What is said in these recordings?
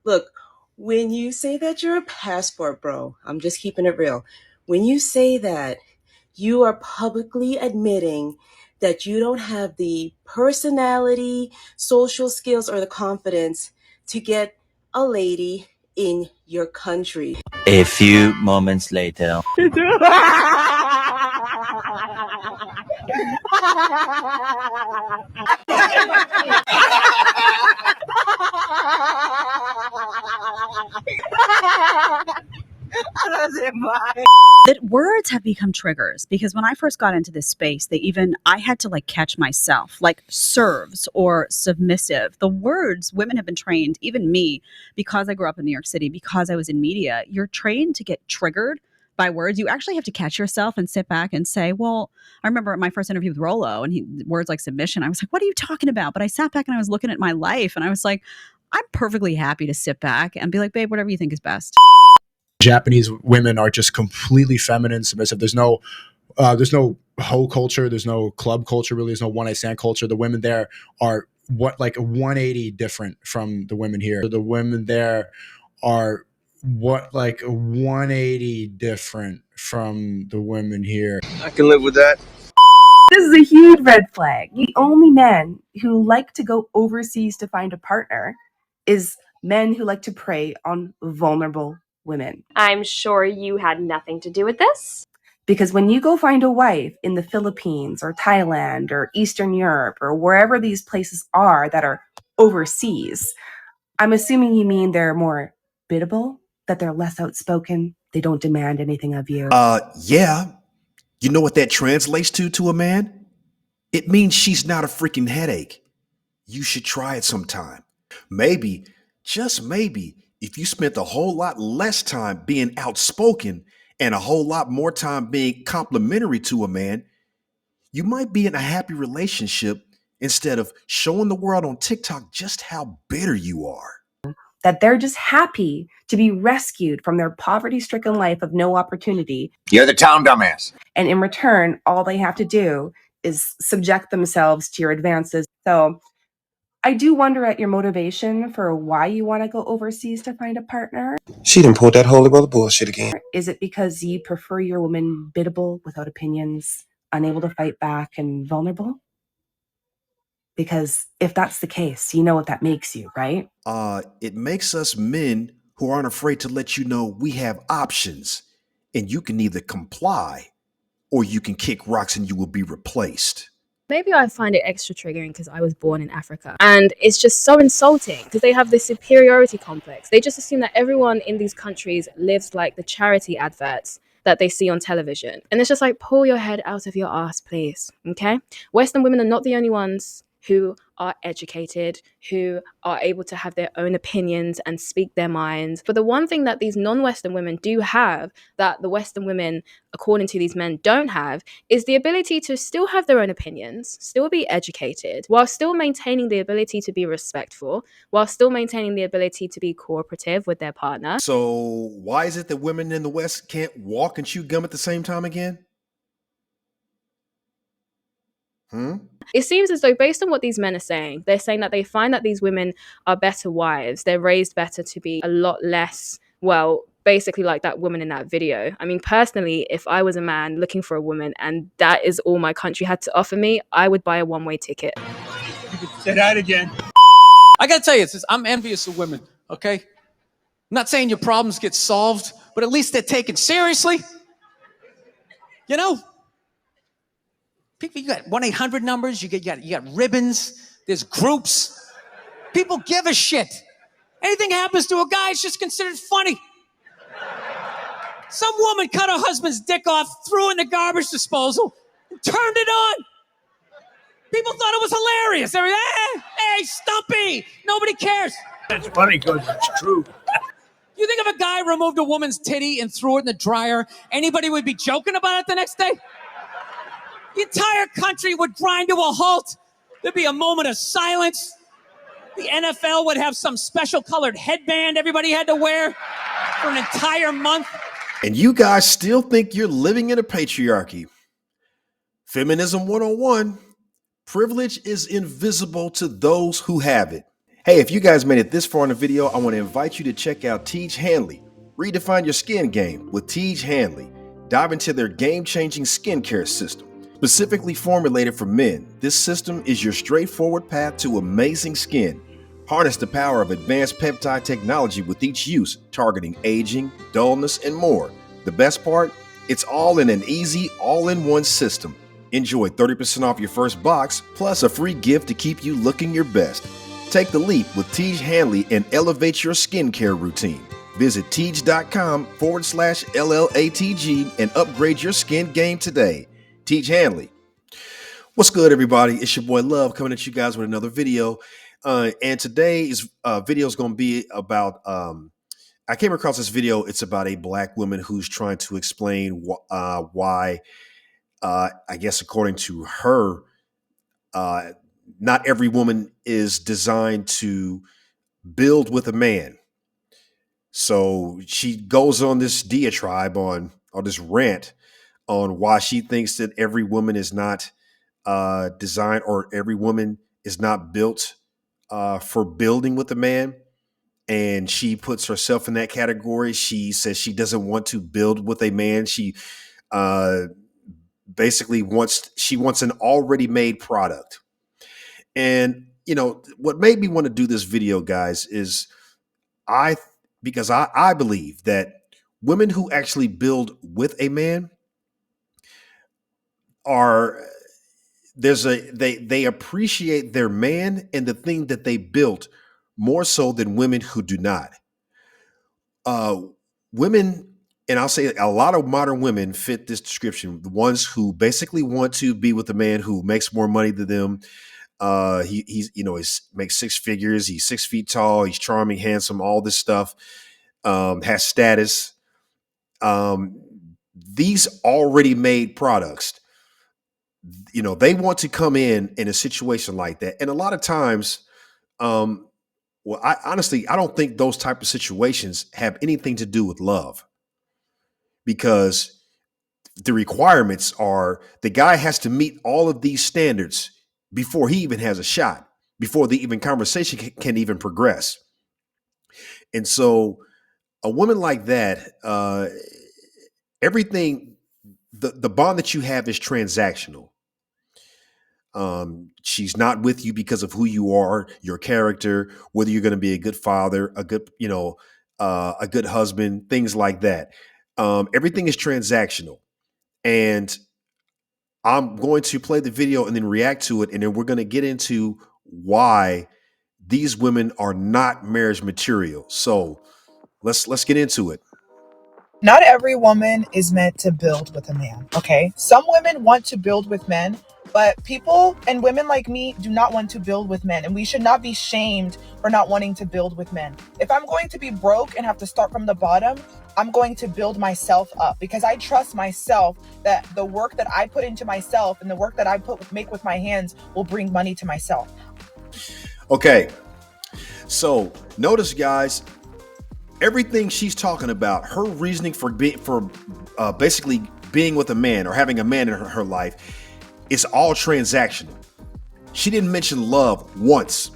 Look, when you say that you're a passport bro, I'm just keeping it real. When you say that, you are publicly admitting that you don't have the personality, social skills, or the confidence to get a lady in your country. A few moments later. That words have become triggers because when I first got into this space, I had to like catch myself, like serves or submissive. The words women have been trained, even me, because I grew up in New York City, because I was in media, you're trained to get triggered by words. You actually have to catch yourself and sit back and say, well, I remember my first interview with Rolo and words like submission. I was like, what are you talking about? But I sat back and I was looking at my life and I was like, I'm perfectly happy to sit back and be like, babe, whatever you think is best. Japanese women are just completely feminine, submissive. There's no hoe culture. There's no club culture. Really, there's no one night stand culture. The women there are like 180 different from the women here. The women there are 180 different from the women here. I can live with that. This is a huge red flag. The only men who like to go overseas to find a partner is men who like to prey on vulnerable women. I'm sure you had nothing to do with this. Because when you go find a wife in the Philippines or Thailand or Eastern Europe or wherever these places are that are overseas, I'm assuming you mean they're more biddable, that they're less outspoken, they don't demand anything of you. Yeah. You know what that translates to a man? It means she's not a freaking headache. You should try it sometime. Maybe, just maybe, if you spent a whole lot less time being outspoken and a whole lot more time being complimentary to a man, you might be in a happy relationship instead of showing the world on TikTok just how bitter you are. That they're just happy to be rescued from their poverty-stricken life of no opportunity. You're the town dumbass. And in return, all they have to do is subject themselves to your advances. So I do wonder at your motivation for why you want to go overseas to find a partner. She done pulled that holy brother bullshit again. Is it because you prefer your woman biddable, without opinions, unable to fight back, and vulnerable? Because if that's the case, you know what that makes you, right? It makes us men who aren't afraid to let you know we have options, and you can either comply or you can kick rocks and you will be replaced. Maybe I find it extra triggering because I was born in Africa. And it's just so insulting because they have this superiority complex. They just assume that everyone in these countries lives like the charity adverts that they see on television. And it's just like, pull your head out of your ass, please. Okay? Western women are not the only ones who are educated, who are able to have their own opinions and speak their minds. But the one thing that these non-Western women do have that the Western women, according to these men, don't have is the ability to still have their own opinions, still be educated, while still maintaining the ability to be respectful, while still maintaining the ability to be cooperative with their partner. So why is it that women in the West can't walk and chew gum at the same time again? It seems as though, based on what these men are saying, they're saying that they find that these women are better wives. They're raised better to be a lot less, well, basically like that woman in that video. I mean, personally, if I was a man looking for a woman and that is all my country had to offer me, I would buy a one-way ticket. You can say that again. I gotta tell you, I'm envious of women, okay? I'm not saying your problems get solved, but at least they're taken seriously. You know? People, you got 1-800 numbers, you got ribbons, there's groups. People give a shit. Anything happens to a guy, it's just considered funny. Some woman cut her husband's dick off, threw it in the garbage disposal, and turned it on. People thought it was hilarious. They were, hey, Stumpy, nobody cares. That's funny because it's true. You think if a guy removed a woman's titty and threw it in the dryer, anybody would be joking about it the next day? The entire country would grind to a halt. There'd be a moment of silence. The NFL would have some special colored headband everybody had to wear for an entire month. And you guys still think you're living in a patriarchy. Feminism 101. Privilege is invisible to those who have it. Hey, if you guys made it this far in the video, I want to invite you to check out Tiege Hanley. Redefine your skin game with Tiege Hanley. Dive into their game-changing skincare system. Specifically formulated for men, this system is your straightforward path to amazing skin. Harness the power of advanced peptide technology with each use, targeting aging, dullness, and more. The best part? It's all in an easy, all-in-one system. Enjoy 30% off your first box, plus a free gift to keep you looking your best. Take the leap with Tiege Hanley and elevate your skincare routine. Visit Tiege.com/LLATG and upgrade your skin game today. Tiege Hanley. What's good, everybody? It's your boy Love coming at you guys with another video. And today's video is going to be about, I came across this video. It's about a black woman who's trying to explain why, I guess according to her, not every woman is designed to build with a man. So she goes on this diatribe or this rant on why she thinks that every woman is not designed, or every woman is not built for building with a man. And she puts herself in that category. She says she doesn't want to build with a man. She basically wants an already made product. And, you know, what made me want to do this video, guys, is because I believe that women who actually build with a man they appreciate their man and the thing that they built more so than women who do not. Women, and I'll say a lot of modern women fit this description. The ones who basically want to be with a man who makes more money than them. He makes six figures. He's 6 feet tall. He's charming, handsome, all this stuff. Has status. These already made products, you know, they want to come in a situation like that. And a lot of times, I honestly don't think those type of situations have anything to do with love, because the requirements are the guy has to meet all of these standards before he even has a shot, before the even conversation can even progress. And so a woman like that, everything, the bond that you have is transactional. She's not with you because of who you are, your character, whether you're going to be a good father, a good husband, things like that. Everything is transactional. And I'm going to play the video and then react to it. And then we're going to get into why these women are not marriage material. So let's get into it. Not every woman is meant to build with a man, okay? Some women want to build with men, but people and women like me do not want to build with men, and we should not be shamed for not wanting to build with men. If I'm going to be broke and have to start from the bottom, I'm going to build myself up, because I trust myself that the work that I put into myself and the work that I make with my hands will bring money to myself. Okay, so notice, guys, everything she's talking about, her reasoning for basically being with a man or having a man in her life, is all transactional. She didn't mention love once.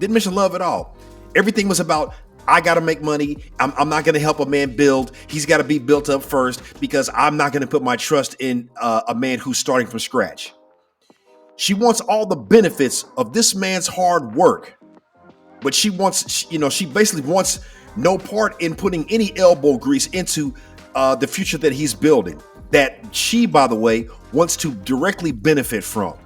Didn't mention love at all. Everything was about, I got to make money. I'm not going to help a man build. He's got to be built up first, because I'm not going to put my trust in a man who's starting from scratch. She wants all the benefits of this man's hard work, but she basically wants no part in putting any elbow grease into the future that he's building, that she, by the way, wants to directly benefit from.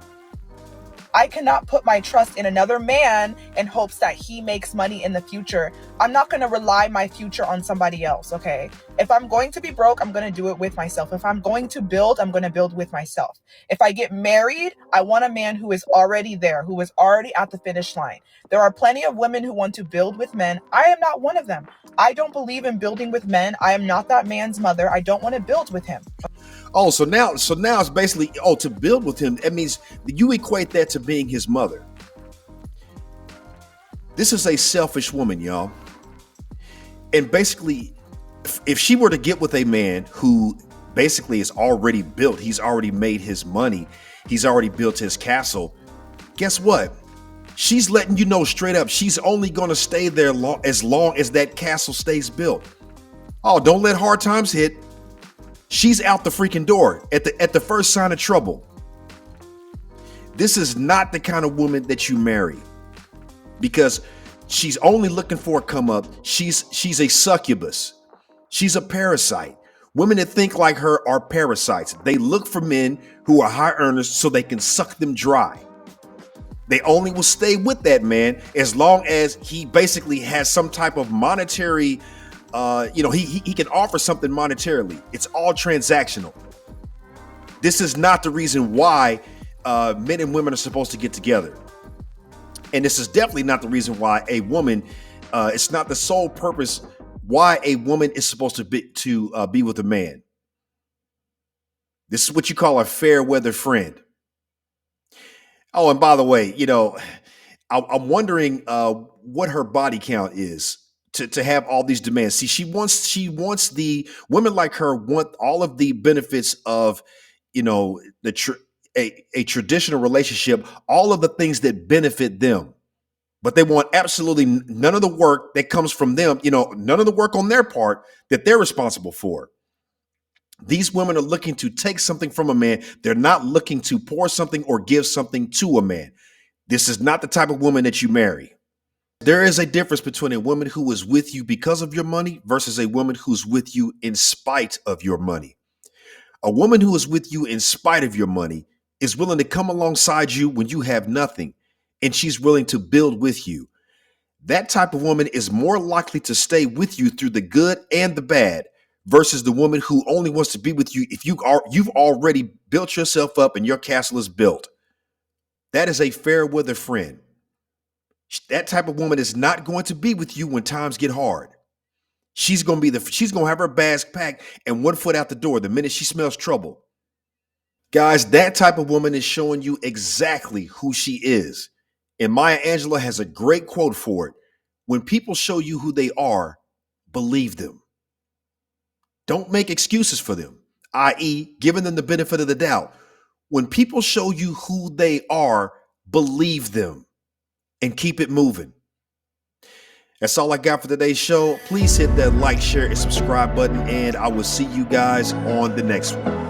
I cannot put my trust in another man in hopes that he makes money in the future. I'm not going to rely my future on somebody else, okay? If I'm going to be broke, I'm going to do it with myself. If I'm going to build, I'm going to build with myself. If I get married, I want a man who is already there, who is already at the finish line. There are plenty of women who want to build with men. I am not one of them. I don't believe in building with men. I am not that man's mother. I don't want to build with him. Oh, so now it's basically, to build with him. That means you equate that to being his mother. This is a selfish woman, y'all. And basically, if she were to get with a man who basically is already built, he's already made his money, he's already built his castle, guess what? She's letting you know straight up, she's only going to stay there as long as that castle stays built. Oh, don't let hard times hit. She's out the freaking door at the first sign of trouble. This is not the kind of woman that you marry, because she's only looking for a come up. She's a succubus. She's a parasite. Women that think like her are parasites. They look for men who are high earners so they can suck them dry. They only will stay with that man as long as he basically has some type of monetary, he can offer something monetarily. It's all transactional. This is not the reason why men and women are supposed to get together. And this is definitely not the reason why a woman, it's not the sole purpose why a woman is supposed to be with a man. This is what you call a fair weather friend. Oh, and by the way, I'm wondering what her body count is to have all these demands. See, she wants the women like her want all of the benefits of, a traditional relationship, all of the things that benefit them. But they want absolutely none of the work that comes from them, none of the work on their part that they're responsible for. These women are looking to take something from a man. They're not looking to pour something or give something to a man. This is not the type of woman that you marry. There is a difference between a woman who is with you because of your money versus a woman who's with you in spite of your money. A woman who is with you in spite of your money is willing to come alongside you when you have nothing, and she's willing to build with you. That type of woman is more likely to stay with you through the good and the bad versus the woman who only wants to be with you if you've already built yourself up and your castle is built. That is a fair weather friend. That type of woman is not going to be with you when times get hard. She's going to have her bags packed and 1 foot out the door the minute she smells trouble. Guys, that type of woman is showing you exactly who she is. And Maya Angelou has a great quote for it. When people show you who they are, believe them. Don't make excuses for them, i.e., giving them the benefit of the doubt. When people show you who they are, believe them and keep it moving. That's all I got for today's show. Please hit that like, share, and subscribe button, and I will see you guys on the next one.